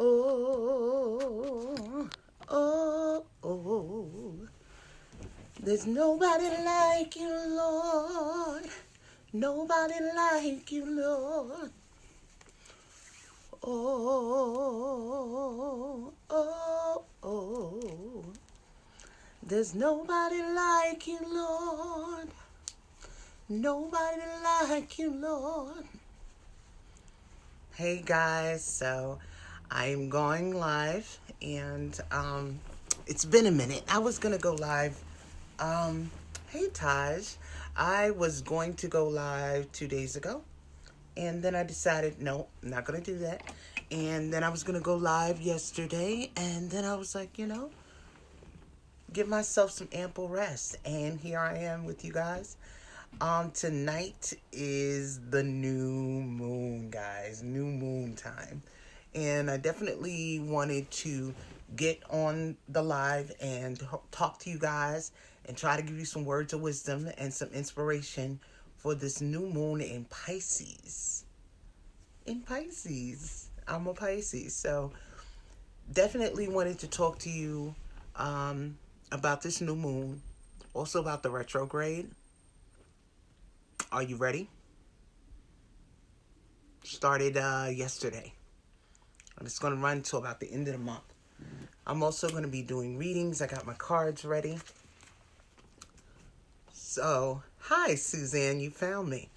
Oh, oh, oh. There's nobody like you, Lord. Nobody like you, Lord. Oh, oh, oh. There's nobody like you, Lord. Nobody like you, Lord. Hey guys, so I'm going live, and it's been a minute. I was gonna go live. Hey Taj, I was going to go live 2 days ago, and then I decided no, I'm not gonna do that. And then I was gonna go live yesterday, and then I was like, give myself some ample rest, and here I am with you guys. Tonight is the new moon, guys. New moon time. And I definitely wanted to get on the live and talk to you guys and try to give you some words of wisdom and some inspiration for this new moon in Pisces. In Pisces. I'm a Pisces. So definitely wanted to talk to you about this new moon. Also about the retrograde. Are you ready? Started yesterday. And it's going to run till about the end of the month. I'm also going to be doing readings. I got my cards ready. So, hi, Suzanne, you found me.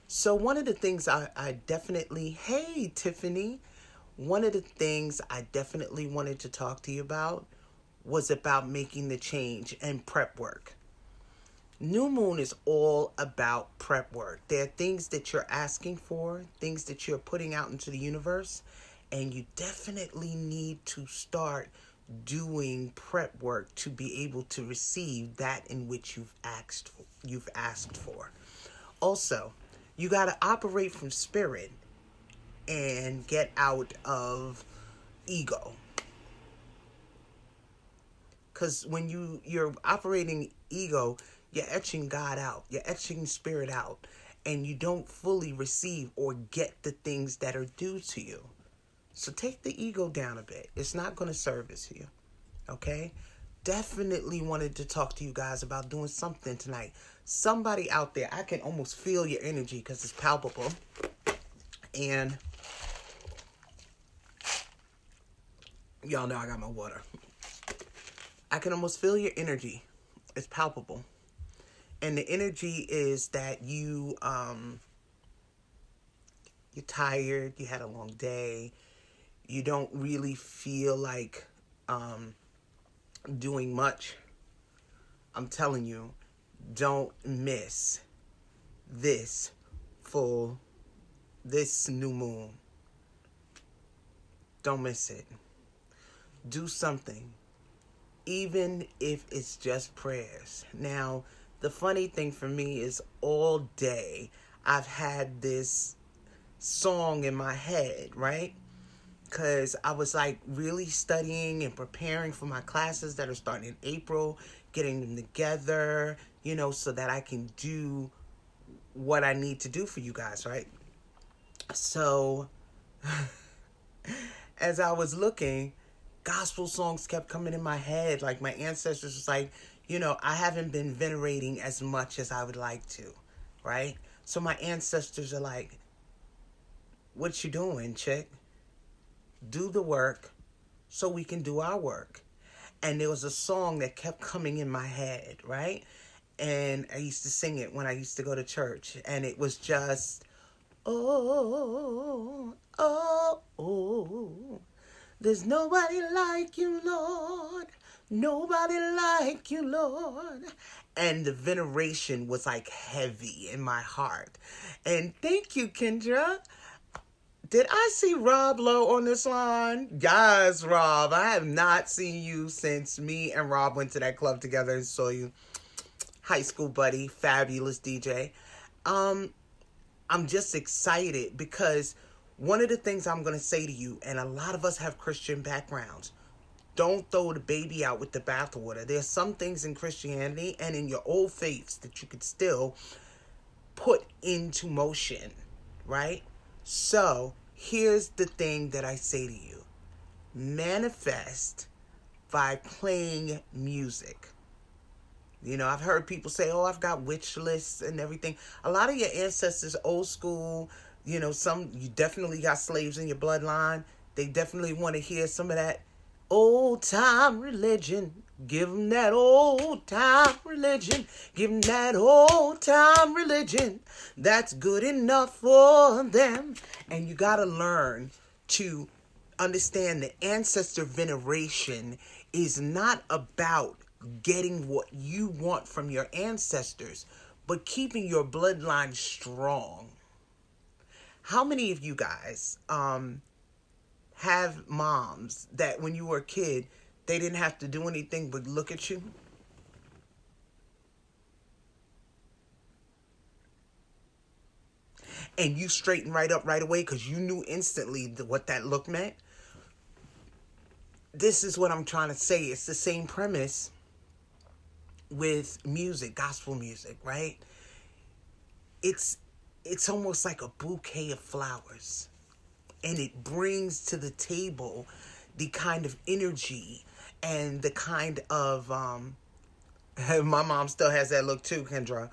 So one of the things I definitely, hey, Tiffany, one of the things I definitely wanted to talk to you about was about making the change and prep work. New moon is all about prep work. There are things that you're asking for, things that you're putting out into the universe, and you definitely need to start doing prep work to be able to receive that in which you've asked for. Also, you got to operate from spirit and get out of ego. Because when you're operating ego, you're etching God out. You're etching spirit out. And you don't fully receive or get the things that are due to you. So take the ego down a bit. It's not going to service you. Okay? Definitely wanted to talk to you guys about doing something tonight. Somebody out there, I can almost feel your energy because it's palpable. And y'all know I got my water. I can almost feel your energy. It's palpable. And the energy is that you're tired, you had a long day, you don't really feel like doing much. I'm telling you, don't miss this new moon. Don't miss it. Do something, even if it's just prayers. Now, the funny thing for me is all day I've had this song in my head, right? Because I was like really studying and preparing for my classes that are starting in April, getting them together, so that I can do what I need to do for you guys, right? So as I was looking, gospel songs kept coming in my head. Like my ancestors was like, I haven't been venerating as much as I would like to, right? So my ancestors are like, what you doing, chick? Do the work so we can do our work. And there was a song that kept coming in my head, right? And I used to sing it when I used to go to church. And it was just, oh, oh, oh. There's nobody like you, Lord. Nobody like you, Lord. And the veneration was like heavy in my heart. And thank you, Kendra. Did I see Rob Lowe on this line? Yes, Rob. I have not seen you since me and Rob went to that club together and saw you. High school buddy, fabulous DJ. I'm just excited because one of the things I'm going to say to you, and a lot of us have Christian backgrounds, don't throw the baby out with the bathwater. There's some things in Christianity and in your old faiths that you could still put into motion, right? So here's the thing that I say to you. manifest by playing music. I've heard people say, oh, I've got witch lists and everything. A lot of your ancestors, old school, you definitely got slaves in your bloodline. They definitely want to hear some of that old time religion. Give them that old time religion. Give them that old time religion. That's good enough for them. And you got to learn to understand that ancestor veneration is not about getting what you want from your ancestors, but keeping your bloodline strong. How many of you guys have moms that when you were a kid, they didn't have to do anything but look at you? And you straightened right up right away because you knew instantly what that look meant? This is what I'm trying to say. It's the same premise with music, gospel music, right? It's almost like a bouquet of flowers. And it brings to the table the kind of energy and the kind of my mom still has that look too, Kendra.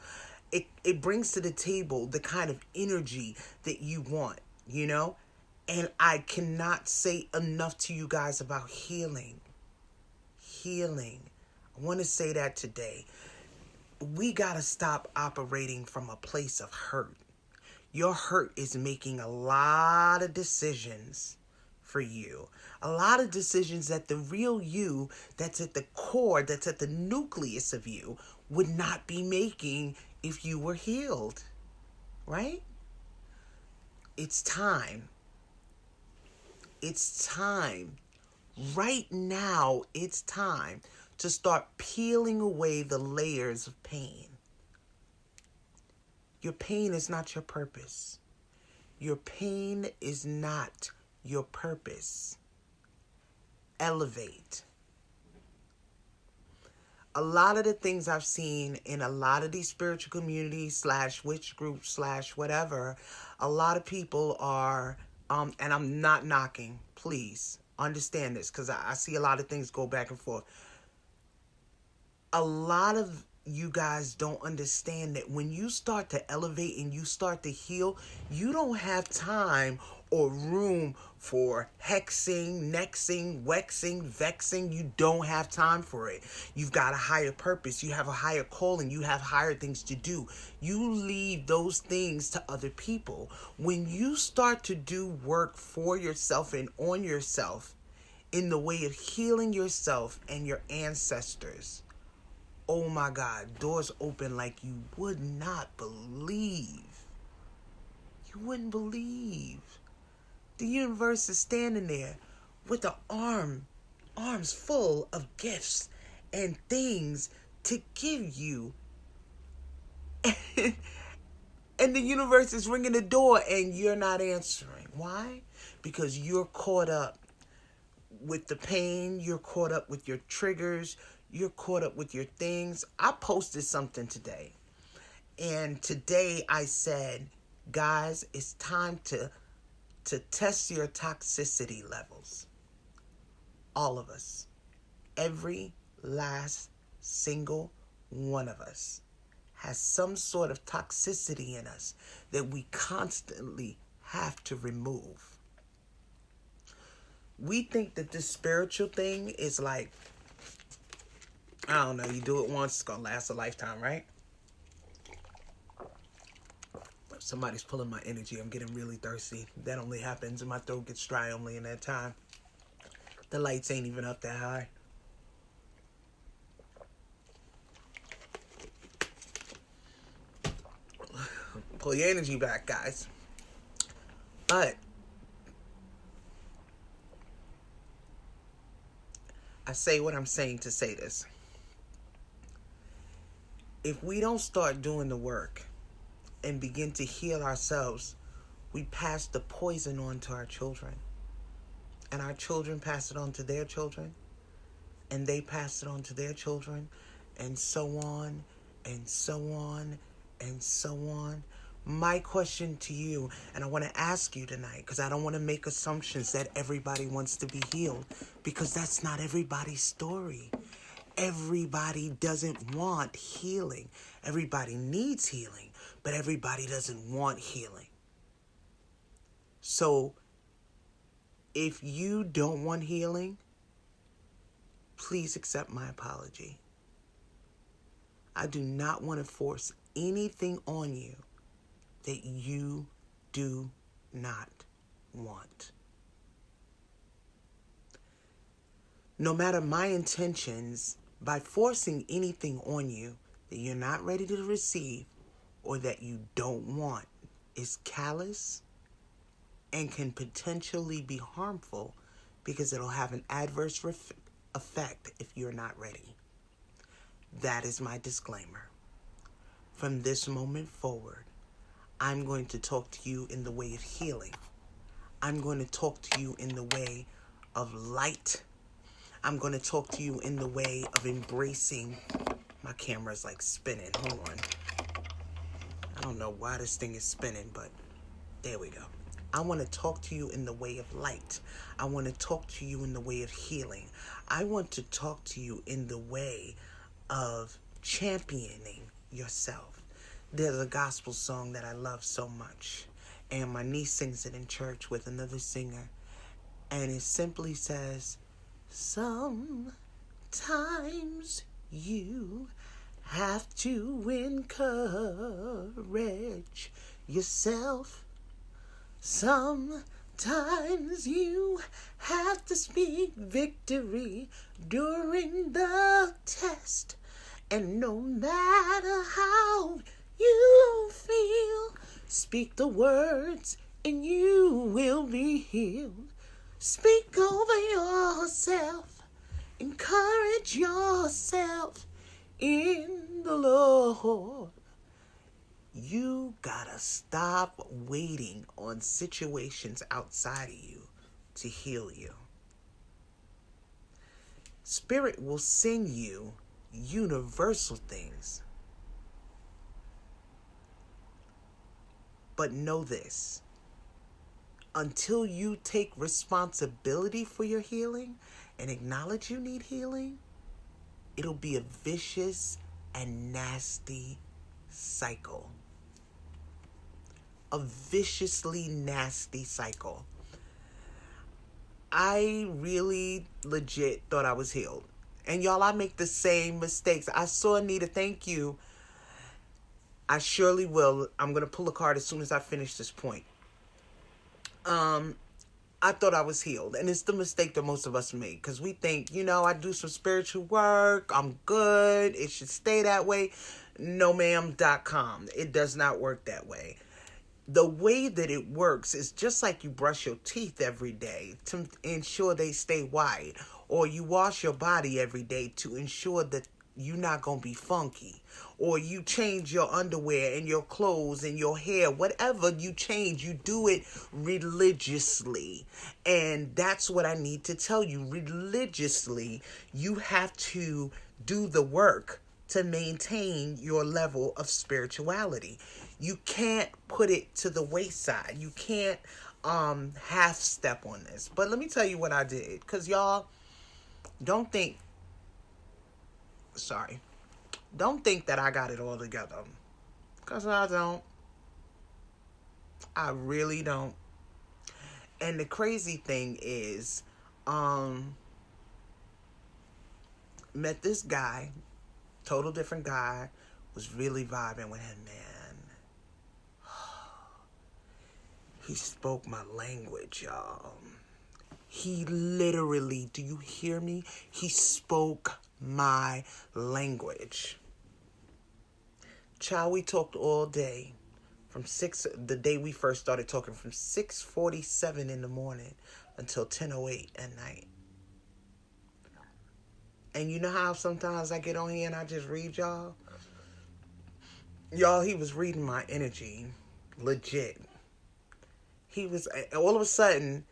It brings to the table the kind of energy that you want, And I cannot say enough to you guys about healing. Healing. I want to say that today. We got to stop operating from a place of hurt. Your hurt is making a lot of decisions for you. A lot of decisions that the real you, that's at the core, that's at the nucleus of you, would not be making if you were healed. Right? It's time. It's time. Right now, it's time to start peeling away the layers of pain. Your pain is not your purpose. Your pain is not your purpose. Elevate. A lot of the things I've seen in a lot of these spiritual communities / witch groups / whatever, a lot of people are, and I'm not knocking, please understand this, because I see a lot of things go back and forth. A lot of you guys don't understand that when you start to elevate and you start to heal, you don't have time or room for hexing, nexing, wexing, vexing. You don't have time for it. You've got a higher purpose. You have a higher calling. You have higher things to do. You leave those things to other people. When you start to do work for yourself and on yourself in the way of healing yourself and your ancestors, oh my God, doors open like you would not believe. You wouldn't believe. The universe is standing there with the arms full of gifts and things to give you. And the universe is ringing the door and you're not answering. Why? Because you're caught up with the pain. You're caught up with your triggers. You're caught up with your things. I posted something today. And today I said, guys, it's time to test your toxicity levels. All of us. Every last single one of us has some sort of toxicity in us that we constantly have to remove. We think that this spiritual thing is like, I don't know, you do it once, it's going to last a lifetime, right? Somebody's pulling my energy. I'm getting really thirsty. That only happens and my throat gets dry only in that time. The lights ain't even up that high. Pull your energy back, guys. But I say what I'm saying to say this. If we don't start doing the work and begin to heal ourselves, we pass the poison on to our children. And our children pass it on to their children. And they pass it on to their children. And so on, and so on, and so on. My question to you, and I want to ask you tonight, because I don't want to make assumptions that everybody wants to be healed, because that's not everybody's story. Everybody doesn't want healing. Everybody needs healing, but everybody doesn't want healing. So, if you don't want healing, please accept my apology. I do not want to force anything on you that you do not want. No matter my intentions, by forcing anything on you that you're not ready to receive or that you don't want, is callous and can potentially be harmful because it'll have an adverse effect if you're not ready. That is my disclaimer. From this moment forward, I'm going to talk to you in the way of healing. I'm going to talk to you in the way of light. I'm going to talk to you in the way of embracing. My camera's like spinning. Hold on. I don't know why this thing is spinning, but there we go. I want to talk to you in the way of light. I want to talk to you in the way of healing. I want to talk to you in the way of championing yourself. There's a gospel song that I love so much, and my niece sings it in church with another singer, and it simply says, sometimes you have to encourage yourself. Sometimes you have to speak victory during the test. And no matter how you feel, speak the words and you will be healed. Speak over yourself. Encourage yourself in the Lord. You gotta stop waiting on situations outside of you to heal you. Spirit will send you universal things. But know this, until you take responsibility for your healing and acknowledge you need healing, it'll be a vicious and nasty cycle. A viciously nasty cycle. I really legit thought I was healed. And y'all, I make the same mistakes. I saw Anita, thank you. I surely will. I'm going to pull a card as soon as I finish this point. I thought I was healed. And it's the mistake that most of us make. Because we think, I do some spiritual work. I'm good. It should stay that way. No, ma'am.com. It does not work that way. The way that it works is just like you brush your teeth every day to ensure they stay white. Or you wash your body every day to ensure that you're not going to be funky. Or you change your underwear and your clothes and your hair. Whatever you change, you do it religiously. And that's what I need to tell you. Religiously, you have to do the work to maintain your level of spirituality. You can't put it to the wayside. You can't half step on this. But let me tell you what I did. Because y'all, don't think that I got it all together. Because I don't. I really don't. And the crazy thing is, met this guy, total different guy, was really vibing with him, man. He spoke my language, y'all. He literally, do you hear me? He spoke my language. Child, we talked all day. The day we first started talking, from 6:47 in the morning until 10:08 at night. And you know how sometimes I get on here and I just read y'all? Y'all, he was reading my energy. Legit. He was, all of a sudden,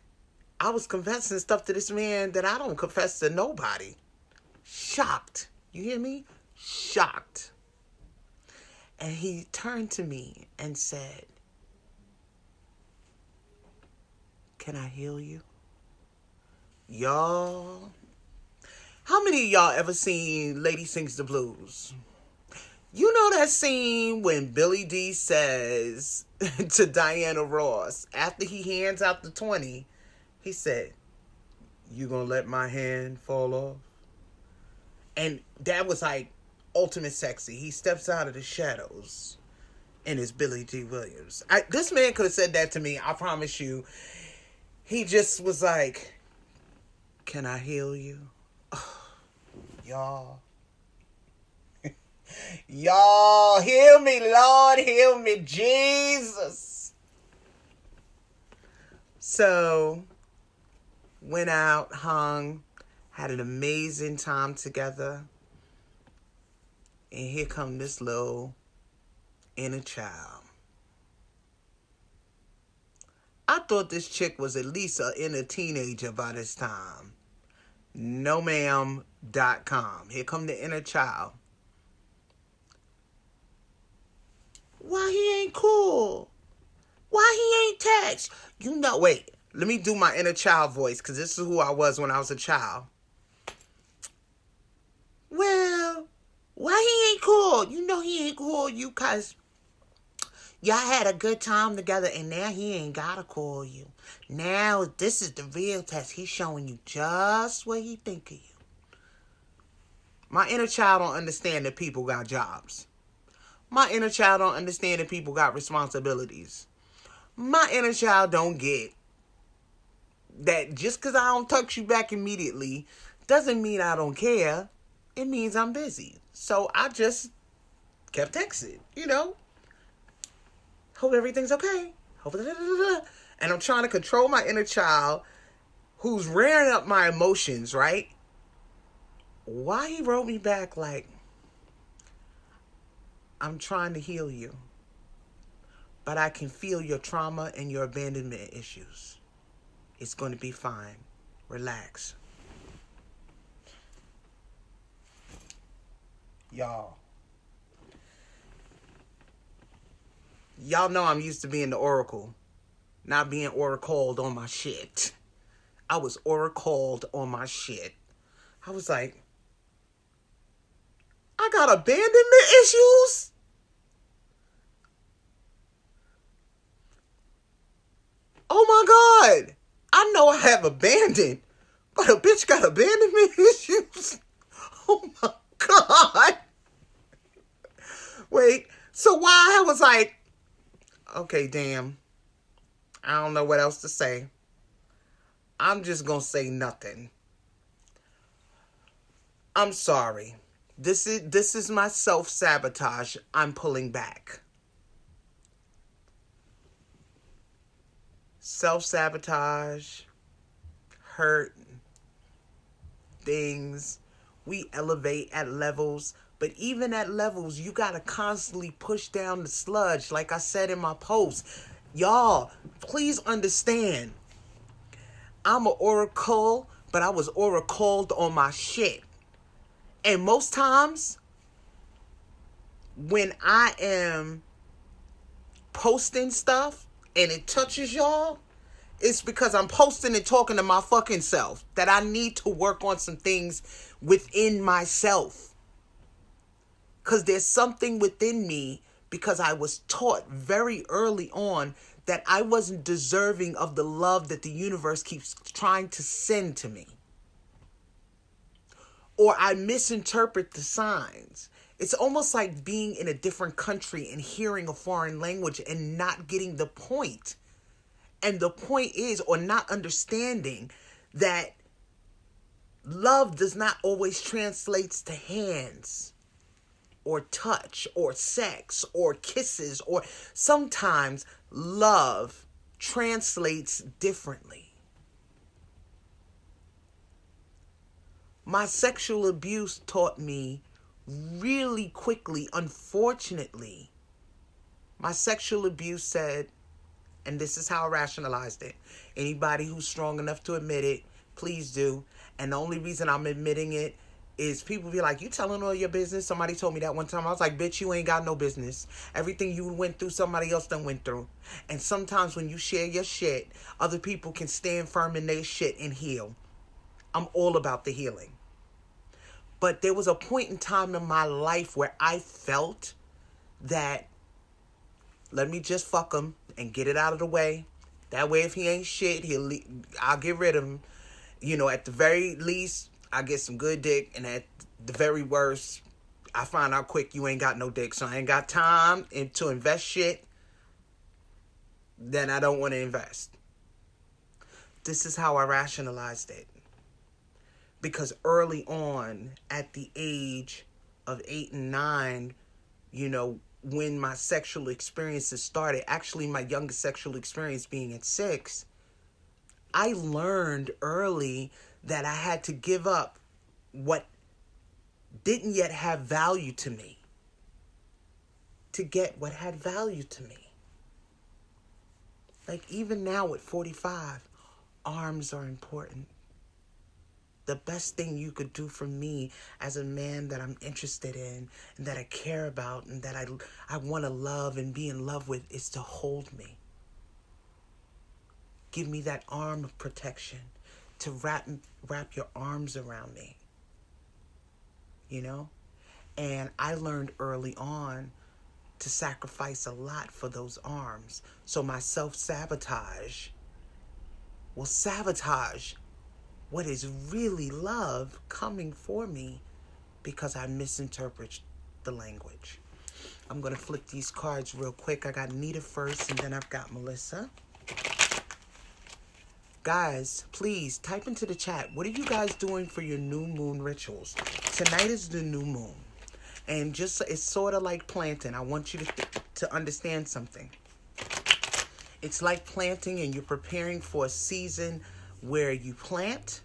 I was confessing stuff to this man that I don't confess to nobody. Shocked. You hear me? Shocked. And he turned to me and said, "Can I heal you?" Y'all, how many of y'all ever seen Lady Sings the Blues? You know that scene when Billy D says to Diana Ross, after he hands out the 20, he said, "You gonna let my hand fall off?" And that was like ultimate sexy. He steps out of the shadows and it's Billy D. Williams. This man could have said that to me, I promise you. He just was like, "Can I heal you?" Oh, y'all. Y'all, heal me, Lord, heal me, Jesus. So, went out, hung, had an amazing time together. And here come this little inner child. I thought this chick was at least an inner teenager by this time. No ma'am.com. Here come the inner child. Why he ain't cool? Why he ain't text? You know, wait, let me do my inner child voice, because this is who I was when I was a child. Well, why he ain't cool? You know he ain't cool you because y'all had a good time together and now he ain't gotta call you. Now this is the real test. He's showing you just what he think of you. My inner child don't understand that people got jobs. My inner child don't understand that people got responsibilities. My inner child don't get that just because I don't text you back immediately doesn't mean I don't care. It means I'm busy. So I just kept texting, you know. Hope everything's okay. And I'm trying to control my inner child who's rearing up my emotions, right? Why he wrote me back like, "I'm trying to heal you, but I can feel your trauma and your abandonment issues. It's going to be fine. Relax." Y'all know I'm used to being the oracle, not being oracled on my shit. I was oracled on my shit. I was like, I got abandonment issues? Oh my God. I know I have abandoned, but a bitch got abandonment issues? Oh my God. Wait, so why I was like, okay, damn. I don't know what else to say. I'm just gonna say nothing. I'm sorry. This is my self-sabotage. I'm pulling back. Self-sabotage, hurt, things. We elevate at levels. But even at levels, you got to constantly push down the sludge. Like I said in my post. Y'all, please understand. I'm an oracle, but I was oracled on my shit. And most times, when I am posting stuff and it touches y'all, it's because I'm posting and talking to my fucking self. That I need to work on some things within myself. Because there's something within me, because I was taught very early on that I wasn't deserving of the love that the universe keeps trying to send to me. Or I misinterpret the signs. It's almost like being in a different country and hearing a foreign language and not getting the point. And the point is, or not understanding that love does not always translate to hands or touch or sex or kisses, or sometimes love translates differently. My sexual abuse taught me really quickly, unfortunately. My sexual abuse said, and this is how I rationalized it. Anybody who's strong enough to admit it, please do. And the only reason I'm admitting it is people be like, you telling all your business? Somebody told me that one time. I was like, bitch, you ain't got no business. Everything you went through, somebody else done went through. And sometimes when you share your shit, other people can stand firm in their shit and heal. I'm all about the healing. But there was a point in time in my life where I felt that, let me just fuck him and get it out of the way. That way, if he ain't shit, I'll get rid of him. At the very least, I get some good dick, and at the very worst, I find out quick you ain't got no dick, so I ain't got time to invest shit that I don't want to invest. This is how I rationalized it. Because early on, at the age of 8 and 9, when my sexual experiences started, actually my youngest sexual experience being at 6, I learned early that I had to give up what didn't yet have value to me to get what had value to me. Like even now at 45, arms are important. The best thing you could do for me as a man that I'm interested in and that I care about and that I want to love and be in love with is to hold me. Give me that arm of protection to wrap your arms around me. And I learned early on to sacrifice a lot for those arms. So my self-sabotage will sabotage what is really love coming for me because I misinterpret the language. I'm going to flip these cards real quick. I got Nita first, and then I've got Melissa. Guys, please type into the chat. What are you guys doing for your new moon rituals? Tonight is the new moon. And it's sort of like planting. I want you to understand something. It's like planting, and you're preparing for a season where you plant.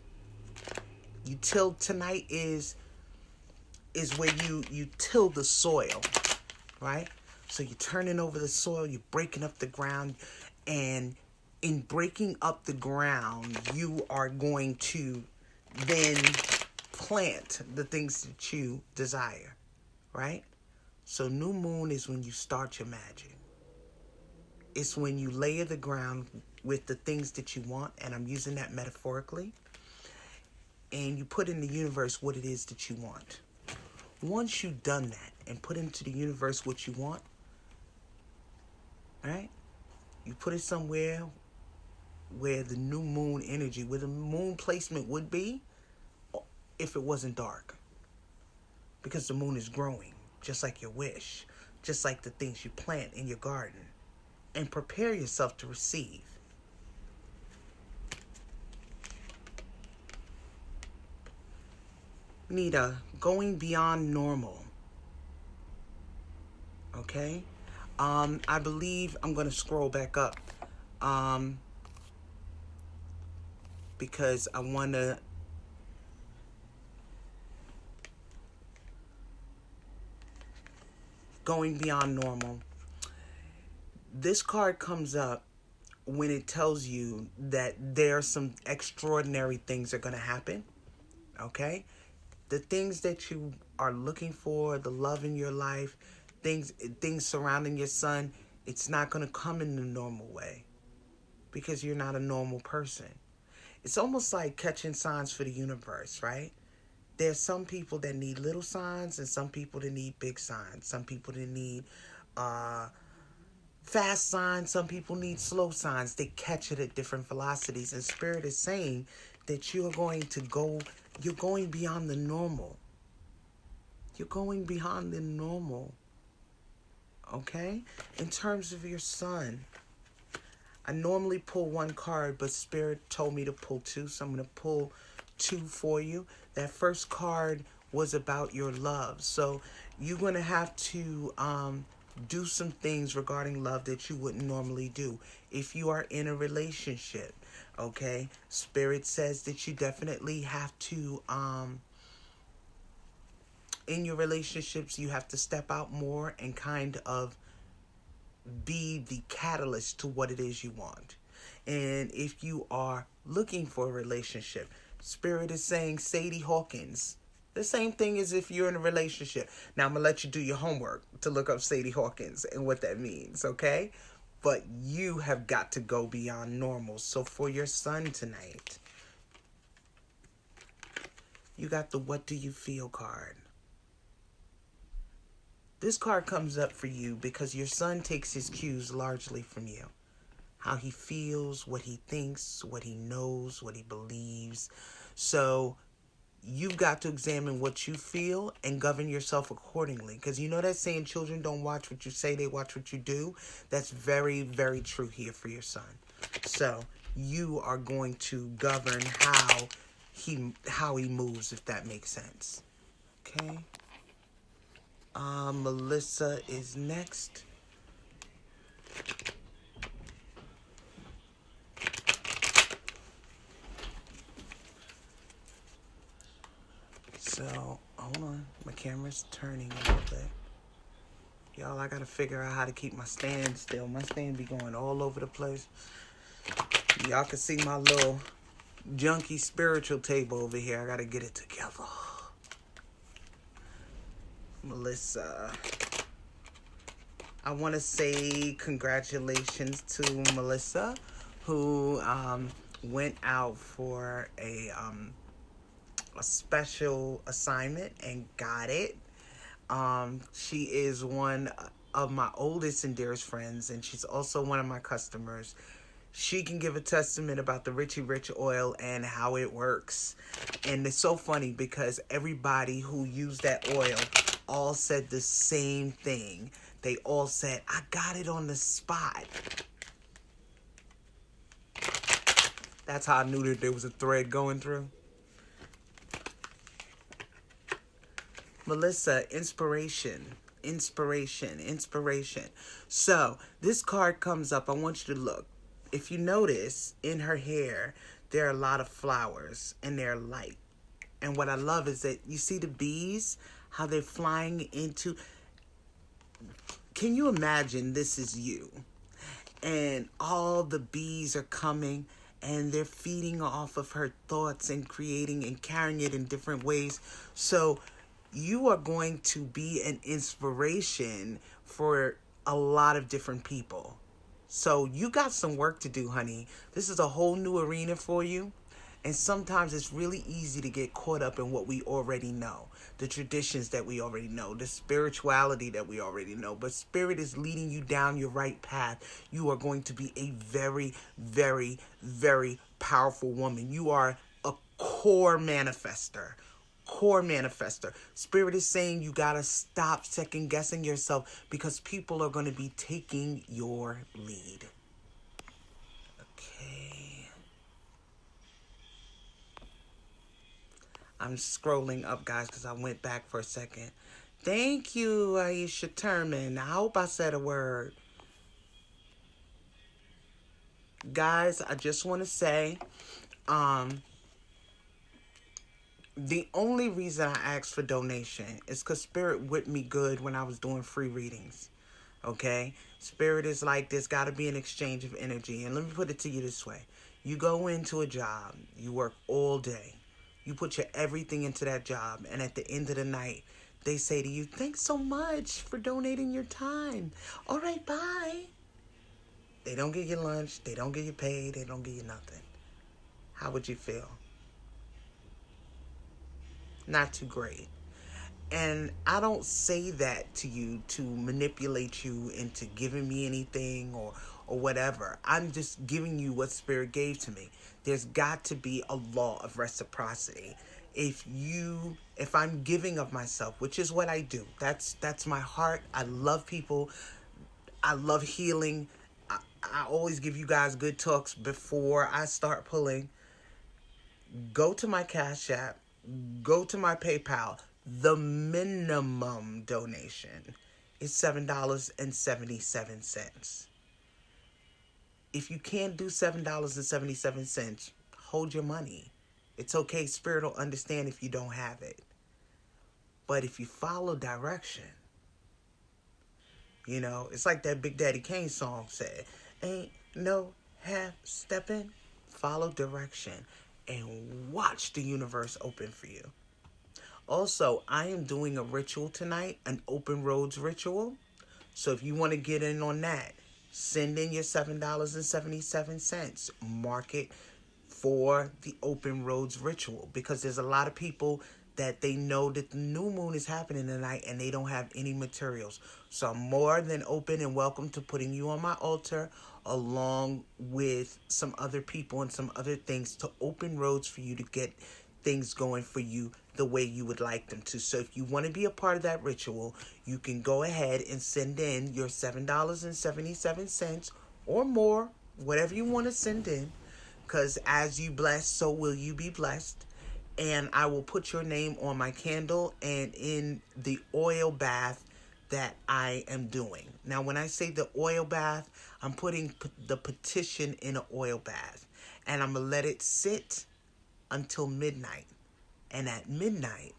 You till. Tonight is where you till the soil, right? So you're turning over the soil, you're breaking up the ground, and in breaking up the ground, you are going to then plant the things that you desire, right? So new moon is when you start your magic. It's when you layer the ground with the things that you want, and I'm using that metaphorically, and you put in the universe what it is that you want. Once you've done that and put into the universe what you want, right? You put it somewhere where the new moon energy, where the moon placement would be if it wasn't dark. Because the moon is growing, just like your wish, just like the things you plant in your garden. And prepare yourself to receive. Nita, going beyond normal. Okay? I believe I'm going to scroll back up. Because I want to going beyond normal. This card comes up when it tells you that there are some extraordinary things that are going to happen. Okay? The things that you are looking for, the love in your life, things surrounding your son, it's not going to come in the normal way because you're not a normal person. It's almost like catching signs for the universe, right? There's some people that need little signs and some people that need big signs. Some people that need fast signs. Some people need slow signs. They catch it at different velocities. And Spirit is saying that you're going beyond the normal. You're going beyond the normal. Okay? In terms of your son, I normally pull one card, but Spirit told me to pull two, so I'm going to pull two for you. That first card was about your love. So you're going to have to do some things regarding love that you wouldn't normally do if you are in a relationship. Okay? Spirit says that you definitely have to, in your relationships, you have to step out more and kind of be the catalyst to what it is you want. And if you are looking for a relationship, Spirit is saying Sadie Hawkins, The same thing as if you're in a relationship. Now, I'm going to let you do your homework to look up Sadie Hawkins and what that means, okay? But you have got to go beyond normal. So for your son tonight, you got the What Do You Feel card. This card comes up for you because your son takes his cues largely from you. How he feels, what he thinks, what he knows, what he believes. So you've got to examine what you feel and govern yourself accordingly. Because you know that saying, children don't watch what you say, they watch what you do. That's very, very true here for your son. So you are going to govern how he moves, if that makes sense. Okay. Melissa is next. So, hold on. My camera's turning a little bit. Y'all, I gotta figure out how to keep my stand still. My stand be going all over the place. Y'all can see my little junky spiritual table over here. I gotta get it together. Melissa. I want to say congratulations to Melissa, who went out for a special assignment and got it. She is one of my oldest and dearest friends, and she's also one of my customers. She can give a testament about the Richie Rich oil and how it works. And it's so funny because everybody who used that oil all said the same thing. They all said, I got it on the spot. That's how I knew that there was a thread going through. Melissa, inspiration. So, this card comes up. I want you to look. If you notice, in her hair, there are a lot of flowers, and they're light. And what I love is that you see the bees, how they're flying into... Can you imagine this is you? And all the bees are coming, and they're feeding off of her thoughts and creating and carrying it in different ways. So you are going to be an inspiration for a lot of different people. So you got some work to do, honey. This is a whole new arena for you. And sometimes it's really easy to get caught up in what we already know. The traditions that we already know. The spirituality that we already know. But Spirit is leading you down your right path. You are going to be a very, very, very powerful woman. You are a core manifester. Spirit is saying you got to stop second guessing yourself because people are going to be taking your lead. Okay. I'm scrolling up, guys, because I went back for a second. Thank you, Aisha Turman. I hope I said a word. Guys, I just want to say, the only reason I asked for donation is because Spirit whipped me good when I was doing free readings. Okay? Spirit is like, there's got to be an exchange of energy. And let me put it to you this way. You go into a job. You work all day. You put your everything into that job. And at the end of the night, they say to you, thanks so much for donating your time. All right, bye. They don't give you lunch. They don't give you pay. They don't give you nothing. How would you feel? Not too great. And I don't say that to you to manipulate you into giving me anything or whatever. I'm just giving you what Spirit gave to me. There's got to be a law of reciprocity. If I'm giving of myself, which is what I do, that's my heart. I love people. I love healing. I always give you guys good talks before I start pulling. Go to my Cash App. Go to my PayPal. The minimum donation is $7.77. If you can't do $7.77, hold your money. It's okay. Spirit will understand if you don't have it. But if you follow direction, it's like that Big Daddy Kane song said, ain't no half stepping. Follow direction and watch the universe open for you. Also, I am doing a ritual tonight, an open roads ritual. So if you want to get in on that, send in your $7.77. Mark it for the open roads ritual, because there's a lot of people that they know that the new moon is happening tonight and they don't have any materials. So I'm more than open and welcome to putting you on my altar along with some other people and some other things to open roads for you to get things going for you the way you would like them to. So if you want to be a part of that ritual, you can go ahead and send in your $7.77 or more, whatever you want to send in, because as you bless, so will you be blessed. And I will put your name on my candle and in the oil bath that I am doing. Now, when I say the oil bath, I'm putting the petition in an oil bath. And I'm going to let it sit until midnight. And at midnight,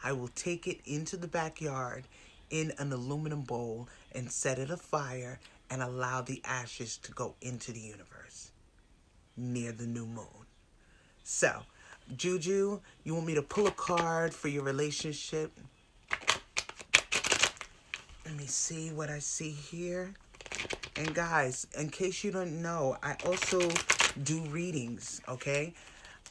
I will take it into the backyard in an aluminum bowl and set it afire and allow the ashes to go into the universe near the new moon. So, Juju, you want me to pull a card for your relationship? Let me see what I see here. And guys, in case you don't know, I also do readings, okay?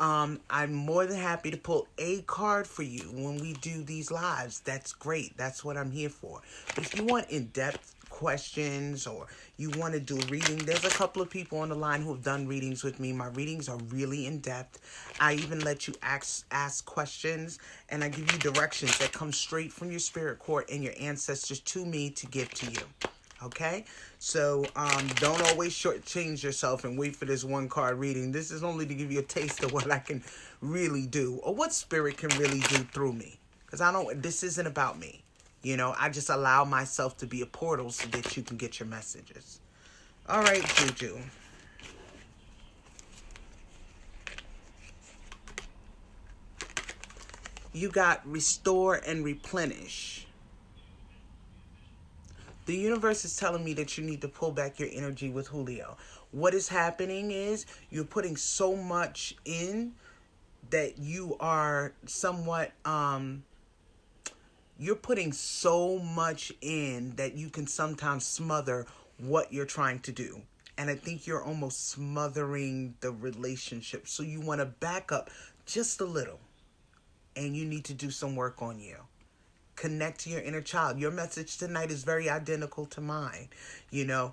I'm more than happy to pull a card for you when we do these lives. That's great. That's what I'm here for. But if you want in-depth questions or you want to do a reading, there's a couple of people on the line who have done readings with me. My readings are really in-depth. I even let you ask questions, and I give you directions that come straight from your spirit court and your ancestors to me to give to you. Okay, so don't always shortchange yourself and wait for this one card reading. This is only to give you a taste of what I can really do, or what spirit can really do through me. Because this isn't about me. You know, I just allow myself to be a portal so that you can get your messages. All right, Juju. You got restore and replenish. The universe is telling me that you need to pull back your energy with Julio. What is happening is you're putting so much in that you are somewhat, you're putting so much in that you can sometimes smother what you're trying to do. And I think you're almost smothering the relationship. So you want to back up just a little. And you need to do some work on you. Connect to your inner child. Your message tonight is very identical to mine. You know,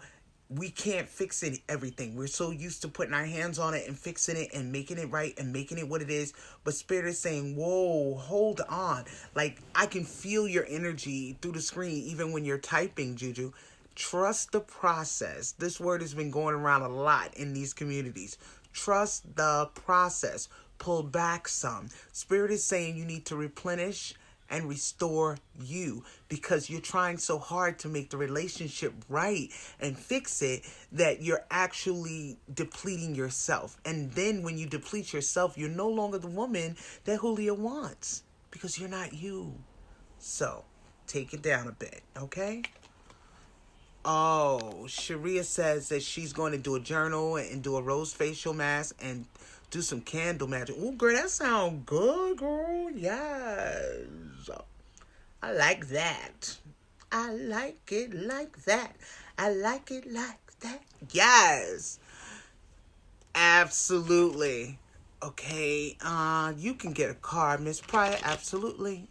we can't fix everything. We're so used to putting our hands on it and fixing it and making it right and making it what it is. But Spirit is saying, whoa, hold on. Like, I can feel your energy through the screen even when you're typing, Juju. Trust the process. This word has been going around a lot in these communities. Trust the process. Pull back some. Spirit is saying you need to replenish and restore you, because you're trying so hard to make the relationship right and fix it that you're actually depleting yourself. And then when you deplete yourself, you're no longer the woman that Julio wants, because you're not you. So take it down a bit, okay? Oh, Sharia says that she's going to do a journal and do a rose facial mask and do some candle magic. Oh, girl, that sounds good, girl. Yes. I like that. I like it like that. I like it like that. Yes. Absolutely. Okay, you can get a card, Miss Pryor. Absolutely.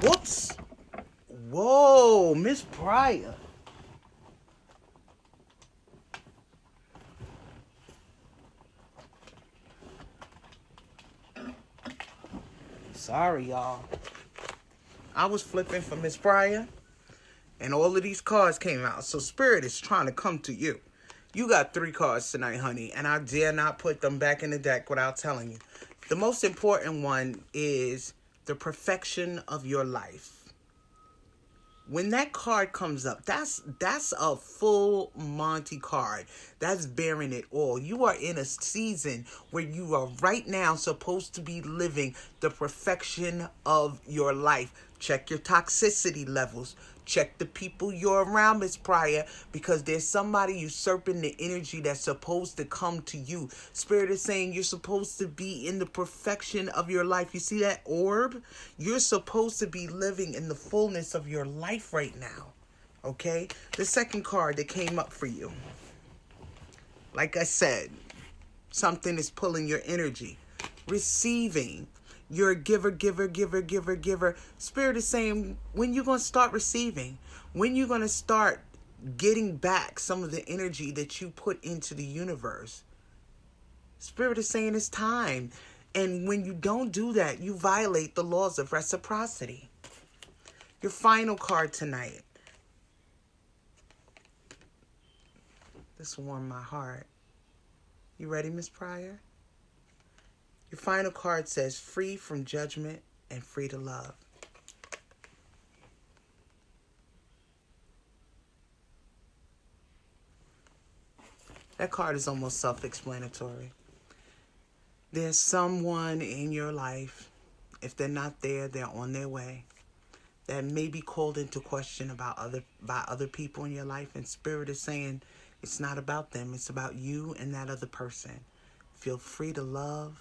Whoops. Whoa, Miss Pryor. Sorry, y'all. I was flipping for Miss Pryor, and all of these cards came out. So Spirit is trying to come to you. You got 3 cards tonight, honey, and I dare not put them back in the deck without telling you. The most important one is the perfection of your life. When that card comes up, that's a full Monty card. That's bearing it all. You are in a season where you are right now supposed to be living the perfection of your life. Check your toxicity levels. Check the people you're around, Miss Pryor, because there's somebody usurping the energy that's supposed to come to you. Spirit is saying you're supposed to be in the perfection of your life. You see that orb? You're supposed to be living in the fullness of your life right now. Okay? The second card that came up for you. Like I said, something is pulling your energy. Receiving. You're a giver, giver, giver, giver, giver. Spirit is saying, when you going to start receiving? When you going to start getting back some of the energy that you put into the universe? Spirit is saying it's time. And when you don't do that, you violate the laws of reciprocity. Your final card tonight. This warmed my heart. You ready, Miss Pryor? Your final card says, free from judgment and free to love. That card is almost self-explanatory. There's someone in your life, if they're not there, they're on their way, that may be called into question by other people in your life. And Spirit is saying, it's not about them. It's about you and that other person. Feel free to love.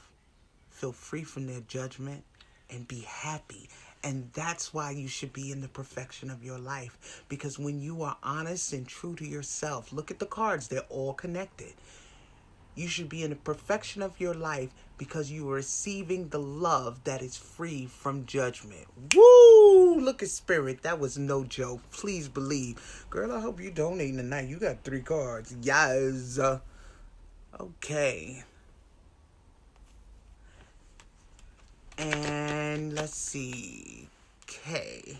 Feel free from their judgment and be happy. And that's why you should be in the perfection of your life. Because when you are honest and true to yourself, look at the cards. They're all connected. You should be in the perfection of your life because you are receiving the love that is free from judgment. Woo! Look at Spirit. That was no joke. Please believe. Girl, I hope you donating tonight. You got 3 cards. Yes. Okay. And let's see. Okay.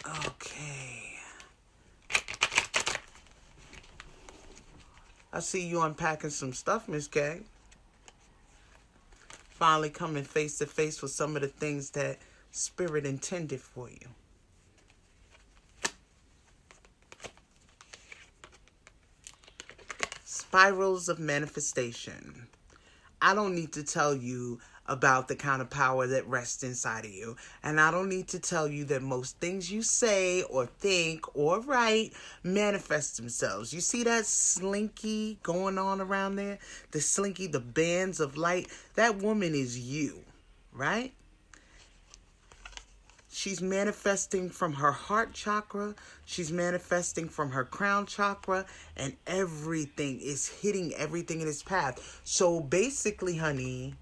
Okay. I see you unpacking some stuff, Miss K. Finally coming face to face with some of the things that Spirit intended for you. Spirals of manifestation. I don't need to tell you about the kind of power that rests inside of you. And I don't need to tell you that most things you say or think or write manifest themselves. You see that slinky going on around there? The slinky, the bands of light. That woman is you, right? She's manifesting from her heart chakra. She's manifesting from her crown chakra. And everything is hitting everything in its path. So basically, honey,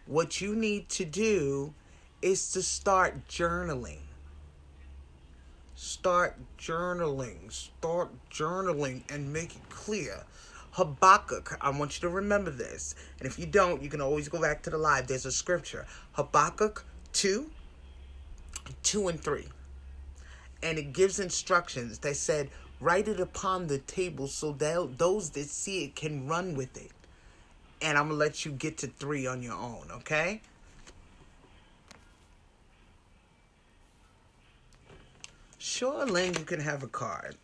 what you need to do is to start journaling. Start journaling. Start journaling and make it clear. Habakkuk, I want you to remember this. And if you don't, you can always go back to the live. There's a scripture. Habakkuk 2 and 3. And it gives instructions that said, write it upon the table so that those that see it can run with it. And I'm going to let you get to 3 on your own, okay? Sure, Lynn, you can have a card.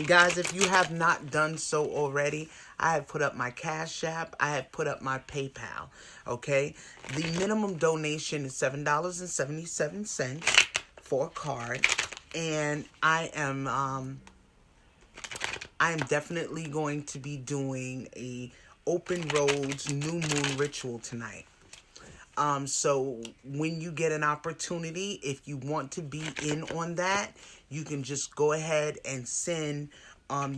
Guys, if you have not done so already, I have put up my Cash App. I have put up my PayPal, okay? The minimum donation is $7.77 for a card. And I am definitely going to be doing a Open Roads New Moon ritual tonight. So when you get an opportunity, if you want to be in on that, you can just go ahead and send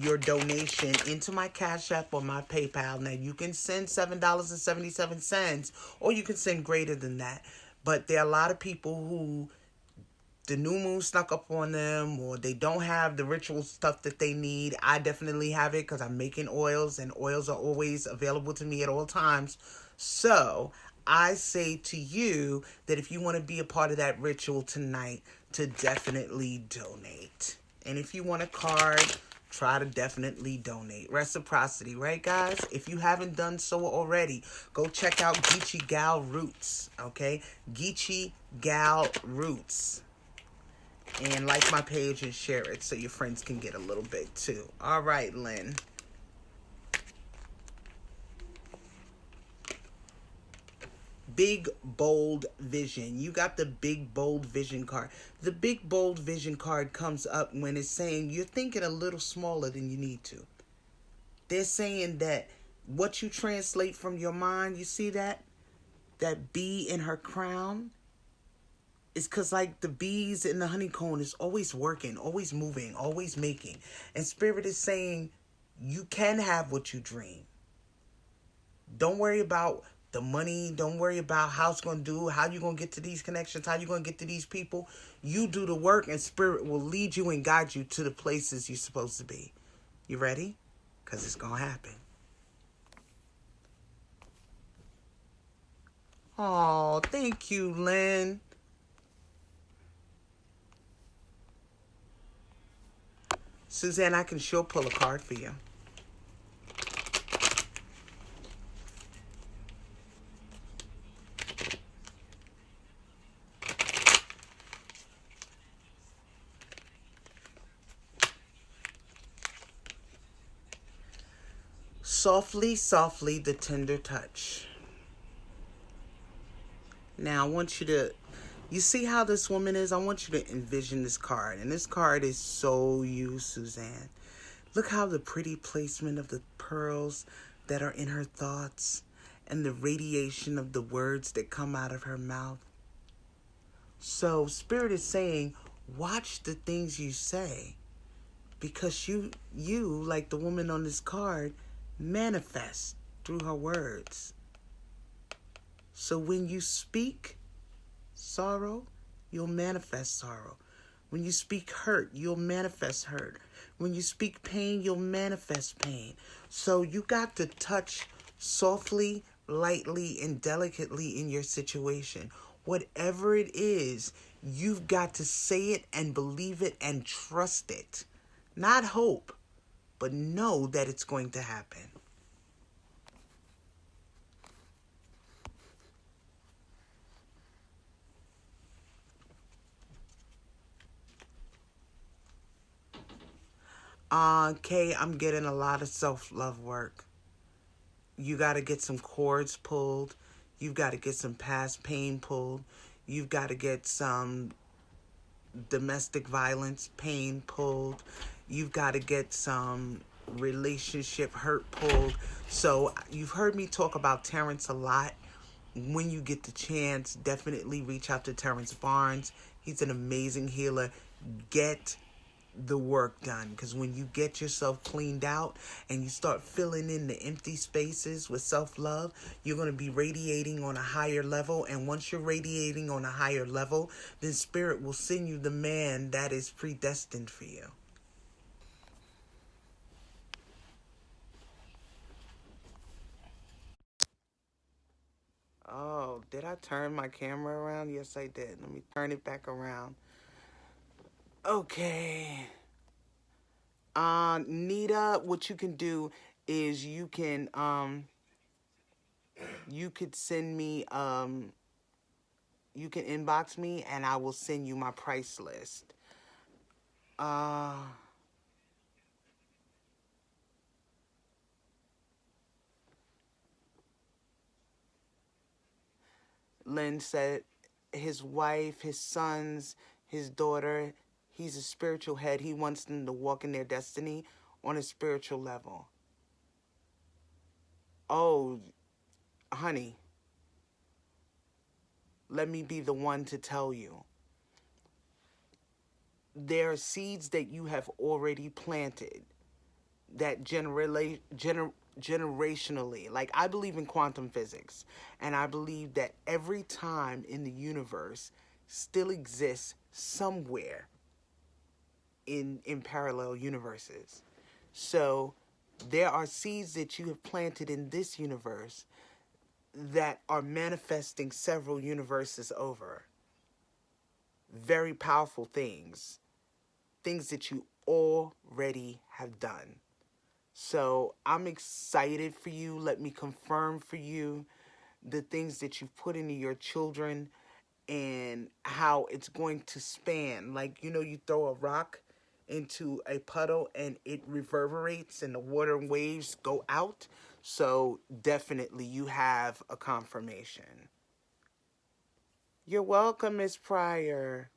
your donation into my Cash App or my PayPal. Now, you can send $7.77, or you can send greater than that. But there are a lot of people who the new moon snuck up on them, or they don't have the ritual stuff that they need. I definitely have it because I'm making oils, and oils are always available to me at all times. So I say to you that if you want to be a part of that ritual tonight, to definitely donate. And if you want a card, try to definitely donate. Reciprocity, right, guys? If you haven't done so already, go check out Geechee Gal Roots, okay? Geechee Gal Roots. And like my page and share it so your friends can get a little bit too. All right, Lynn. big, bold vision. You got the big, bold vision card. The big, bold vision card comes up when it's saying you're thinking a little smaller than you need to. They're saying that what you translate from your mind, you see that? That bee in her crown? It's because, like, the bees in the honeycomb is always working, always moving, always making. And Spirit is saying you can have what you dream. Don't worry about the money. Don't worry about how it's going to do, how you're going to get to these connections, how you're going to get to these people. You do the work and Spirit will lead you and guide you to the places you're supposed to be. You ready? Because it's going to happen. Oh, thank you, Lynn. Suzanne, I can sure pull a card for you. Softly, softly, the tender touch. Now, I want you to, you see how this woman is? I want you to envision this card. And this card is so you, Suzanne. Look how the pretty placement of the pearls that are in her thoughts and the radiation of the words that come out of her mouth. So, Spirit is saying, watch the things you say. Because you, like the woman on this card, manifest through her words. So when you speak sorrow, you'll manifest sorrow. When you speak hurt, you'll manifest hurt. When you speak pain, you'll manifest pain. So you got to touch softly, lightly, and delicately in your situation. Whatever it is, you've got to say it and believe it and trust it. Not hope, but know that it's going to happen. Kay, I'm getting a lot of self-love work. You got to get some cords pulled. You've got to get some past pain pulled. You've got to get some domestic violence pain pulled. You've got to get some relationship hurt pulled. So you've heard me talk about Terrence a lot. When you get the chance, definitely reach out to Terrence Barnes. He's an amazing healer. Get the work done, because when you get yourself cleaned out and you start filling in the empty spaces with self-love, you're going to be radiating on a higher level. And once you're radiating on a higher level, then Spirit will send you the man that is predestined for you. Oh, did I turn my camera around? Yes, I did. Let me turn it back around. Okay. Nita, what you can do is you could send me, you can inbox me and I will send you my price list. Uh, Lynn said his wife, his sons, his daughter, he's a spiritual head. He wants them to walk in their destiny on a spiritual level. Oh, honey, let me be the one to tell you. There are seeds that you have already planted that generationally, like, I believe in quantum physics, and I believe that every time in the universe still exists somewhere in parallel universes. So there are seeds that you have planted in this universe that are manifesting several universes over. Very powerful things that you already have done. So I'm excited for you. Let me confirm for you the things that you've put into your children and how it's going to span. Like, you throw a rock into a puddle and it reverberates and the water and waves go out. So definitely you have a confirmation. You're welcome, Miss Pryor.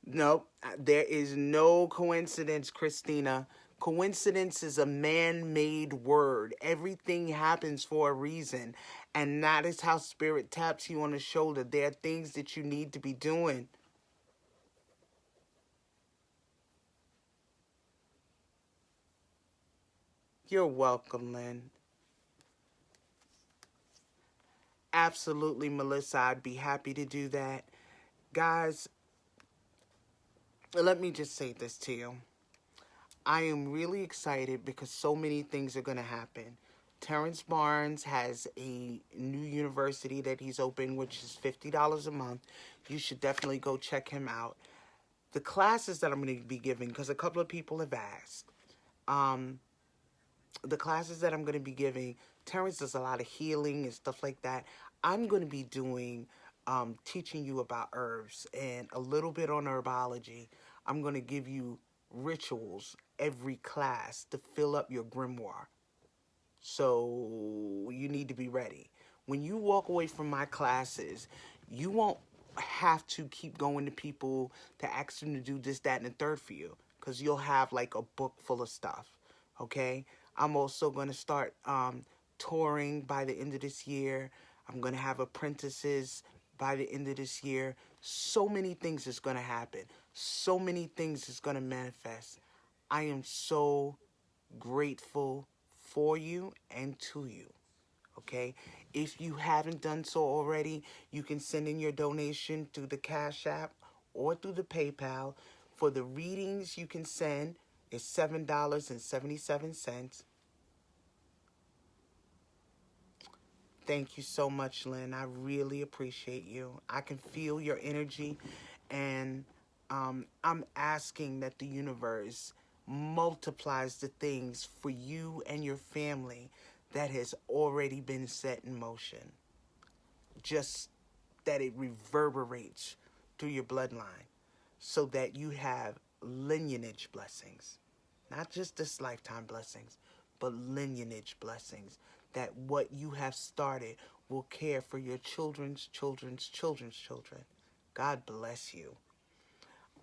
Nope, there is no coincidence, Christina. Coincidence is a man made word. Everything happens for a reason. And that is how spirit taps you on the shoulder. There are things that you need to be doing. You're welcome, Lynn. Absolutely, Melissa. I'd be happy to do that. Guys, let me just say this to you. I am really excited because so many things are going to happen. Terrence Barnes has a new university that he's opened, which is $50 a month. You should definitely go check him out. The classes that I'm going to be giving, because a couple of people have asked, um, the classes that I'm going to be giving, Terrence does a lot of healing and stuff like that. I'm going to be doing, teaching you about herbs and a little bit on herbology. I'm going to give you rituals every class to fill up your grimoire. So you need to be ready. When you walk away from my classes, you won't have to keep going to people to ask them to do this, that, and the third for you, because you'll have like a book full of stuff. Okay? I'm also going to start touring by the end of this year. I'm going to have apprentices by the end of this year. So many things is going to happen. So many things is going to manifest. I am so grateful for you and to you. Okay? If you haven't done so already, you can send in your donation through the Cash App or through the PayPal. For the readings you can send is $7.77. Thank you so much, Lynn. I really appreciate you. I can feel your energy, and I'm asking that the universe multiplies the things for you and your family that has already been set in motion. Just that it reverberates through your bloodline so that you have lineage blessings. Not just this lifetime blessings, but lineage blessings. That what you have started will care for your children's children's children's children. God bless you.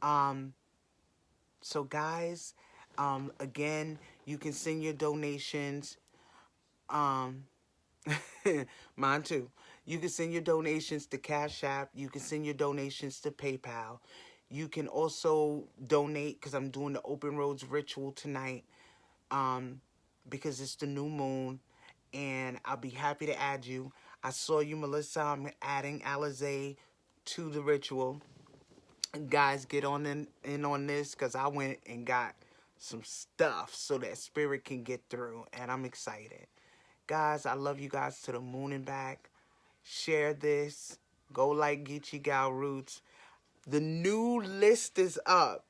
Um, so guys, again, you can send your donations. Um, Mine too. You can send your donations to Cash App. You can send your donations to PayPal. You can also donate because I'm doing the Open Roads ritual tonight, um, because it's the new moon, and I'll be happy to add you. I saw you, Melissa. I'm adding Alizé to the ritual. Guys, get on in on this because I went and got some stuff so that spirit can get through, and I'm excited. Guys, I love you guys to the moon and back. Share this. Go like Geechee Gal Roots. The new list is up.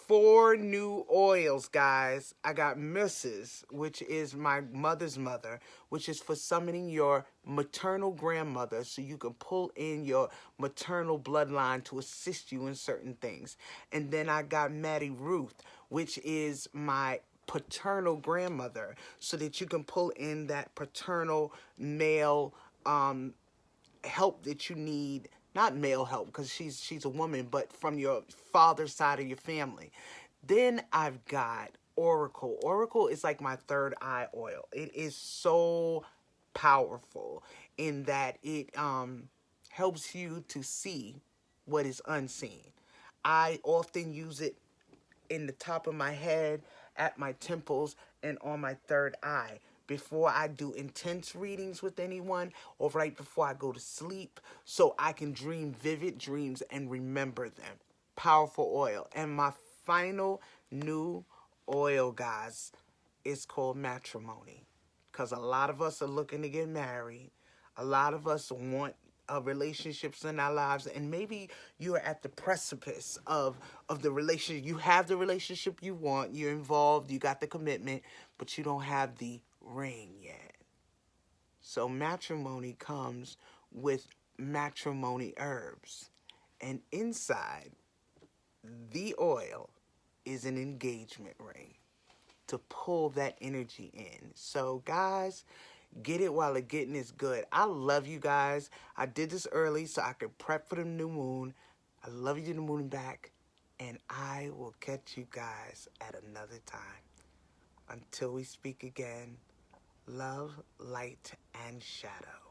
4 new oils, guys. I got Mrs., which is my mother's mother, which is for summoning your maternal grandmother so you can pull in your maternal bloodline to assist you in certain things. And then I got Maddie Ruth, which is my paternal grandmother so that you can pull in that paternal male help that you need, not male help because she's a woman, but from your father's side of your family. Then I've got Oracle. Oracle is like my third eye oil. It is so powerful in that it helps you to see what is unseen. I often use it in the top of my head, at my temples, and on my third eye. Before I do intense readings with anyone, or right before I go to sleep, so I can dream vivid dreams and remember them. Powerful oil. And my final new oil, guys, is called matrimony. Because a lot of us are looking to get married. A lot of us want relationships in our lives, and maybe you're at the precipice of the relationship. You have the relationship you want, you're involved, you got the commitment, but you don't have the ring yet. So matrimony comes with matrimony herbs, and inside the oil is an engagement ring to pull that energy in. So guys, Get it while the getting is good. I love you guys. I did this early so I could prep for the new moon. I love you to the moon and back. And I will catch you guys at another time. Until we speak again, love, light, and shadow.